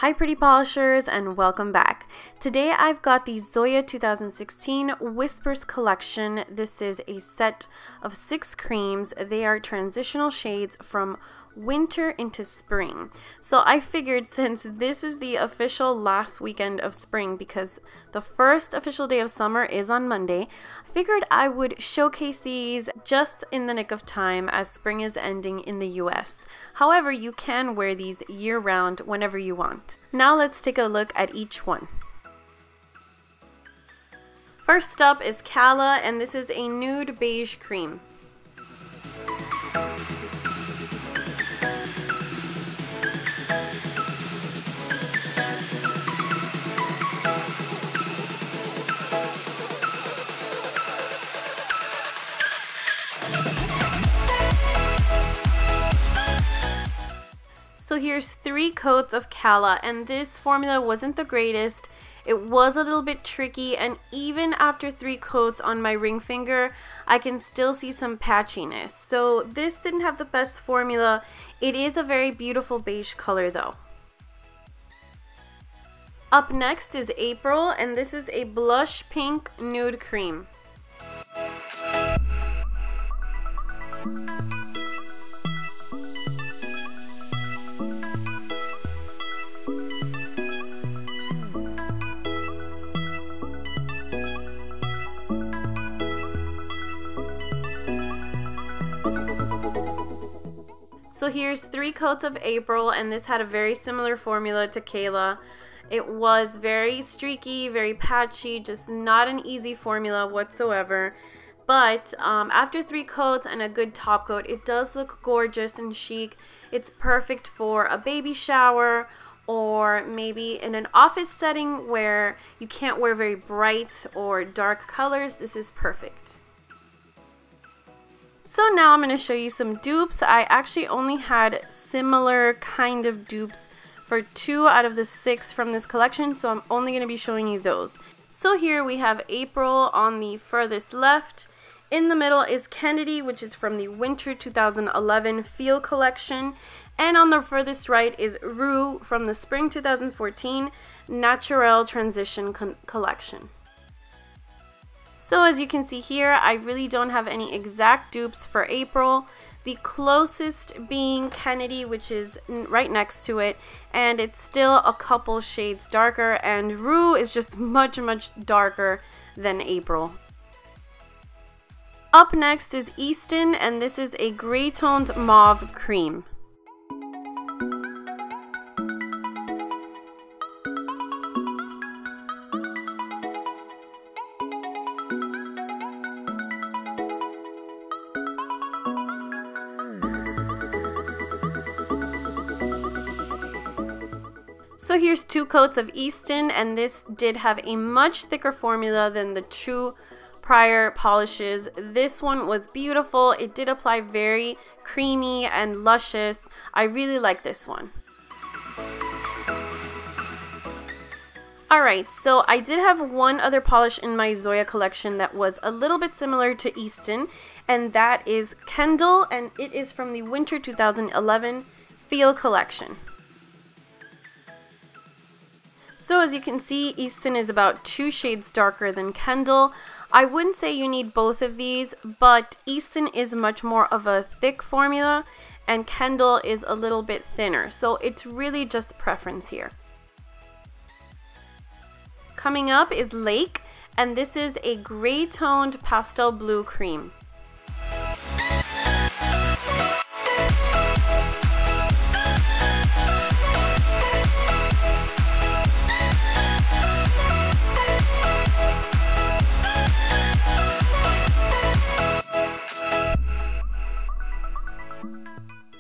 Hi pretty polishers and welcome back. Today I've got the Zoya 2016 Whispers collection. This is a set of 6 creams. They are transitional shades from winter into spring. So I figured since this is the official last weekend of spring, because the first official day of summer is on Monday, I figured I would showcase these just in the nick of time as spring is ending in the US. However, you can wear these year-round whenever you want. Now let's take a look at each one. First up is Cala, and this is a nude beige cream. So here's 3 coats of Calla, and this formula wasn't the greatest. It was a little bit tricky, and even after 3 coats on my ring finger, I can still see some patchiness. So this didn't have the best formula. It is a very beautiful beige color though. Up next is April, and this is a blush pink nude cream. So here's 3 coats of April, and this had a very similar formula to Cala. It was very streaky, very patchy, just not an easy formula whatsoever. But after 3 coats and a good top coat, it does look gorgeous and chic. It's perfect for a baby shower, or maybe in an office setting where you can't wear very bright or dark colors. This is perfect. So now I'm going to show you some dupes. I actually only had similar kind of dupes for 2 out of the 6 from this collection, so I'm only going to be showing you those. So here we have April on the furthest left. In the middle is Kennedy, which is from the Winter 2011 Feel collection. And on the furthest right is Rue from the Spring 2014 Naturel Transition collection. So as you can see here, I really don't have any exact dupes for April. The closest being Kennedy, which is right next to it, and it's still a couple shades darker, and Rue is just much darker than April. Up next is Easton, and this is a gray toned mauve cream. So here's 2 coats of Easton, and this did have a much thicker formula than the 2 prior polishes. This one was beautiful. It did apply very creamy and luscious. I really like this one. Alright, so I did have one other polish in my Zoya collection that was a little bit similar to Easton, and that is Kendall, and it is from the Winter 2011 Feel collection. So as you can see, Easton is about 2 shades darker than Kendall. I wouldn't say you need both of these, but Easton is much more of a thick formula and Kendall is a little bit thinner. So it's really just preference here. Coming up is Lake, and this is a gray toned pastel blue cream.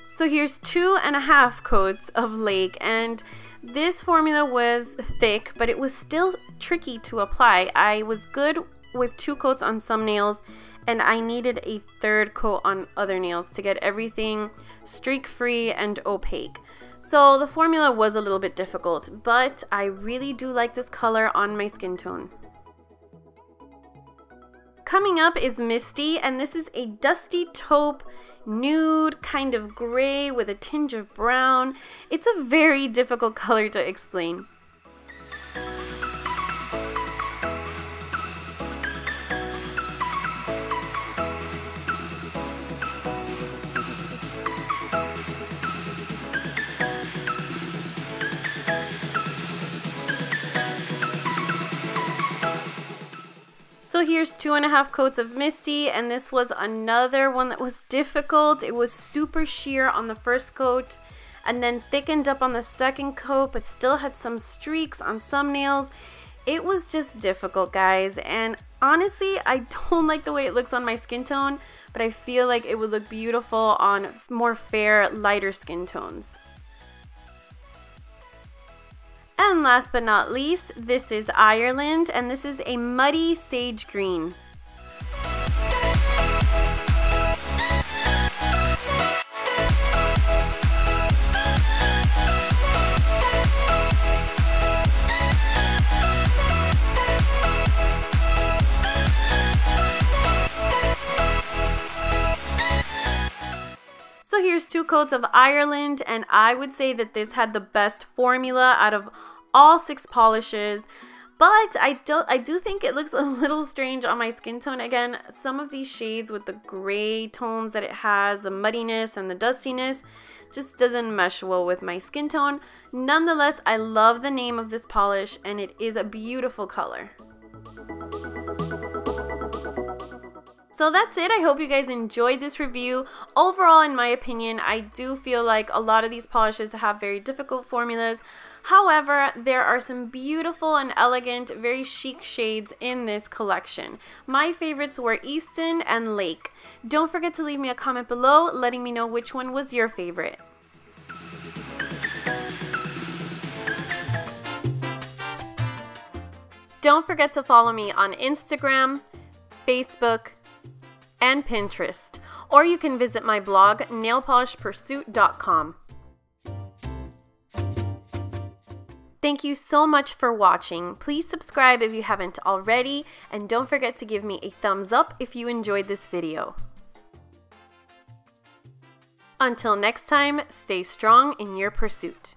So here's 2.5 coats of Lake, and this formula was thick, but it was still tricky to apply. I was good with 2 coats on some nails, and I needed a 3rd coat on other nails to get everything streak free and opaque. So the formula was a little bit difficult, but I really do like this color on my skin tone. Coming up is Misty, and this is a dusty taupe nude kind of gray with a tinge of brown. It's a very difficult color to explain. So here's 2.5 coats of Misty, and this was another one that was difficult. It was super sheer on the first coat and then thickened up on the second coat, but still had some streaks on some nails. It was just difficult, guys, and honestly, I don't like the way it looks on my skin tone, but I feel like it would look beautiful on more fair, lighter skin tones. And last but not least, this is Ireland, and this is a muddy sage green. So here's 2 coats of Ireland, and I would say that this had the best formula out of all 6 polishes, but I do think it looks a little strange on my skin tone. Again, some of these shades with the gray tones that it has, the muddiness and the dustiness, just doesn't mesh well with my skin tone. Nonetheless, I love the name of this polish, and it is a beautiful color. So that's it. I hope you guys enjoyed this review. Overall, in my opinion, I do feel like a lot of these polishes have very difficult formulas. However, there are some beautiful and elegant, very chic shades in this collection. My favorites were Easton and Lake. Don't forget to leave me a comment below letting me know which one was your favorite. Don't forget to follow me on Instagram, Facebook, and Pinterest, or you can visit my blog nailpolishpursuit.com. Thank you so much for watching. Please subscribe if you haven't already, and don't forget to give me a thumbs up if you enjoyed this video. Until next time, stay strong in your pursuit.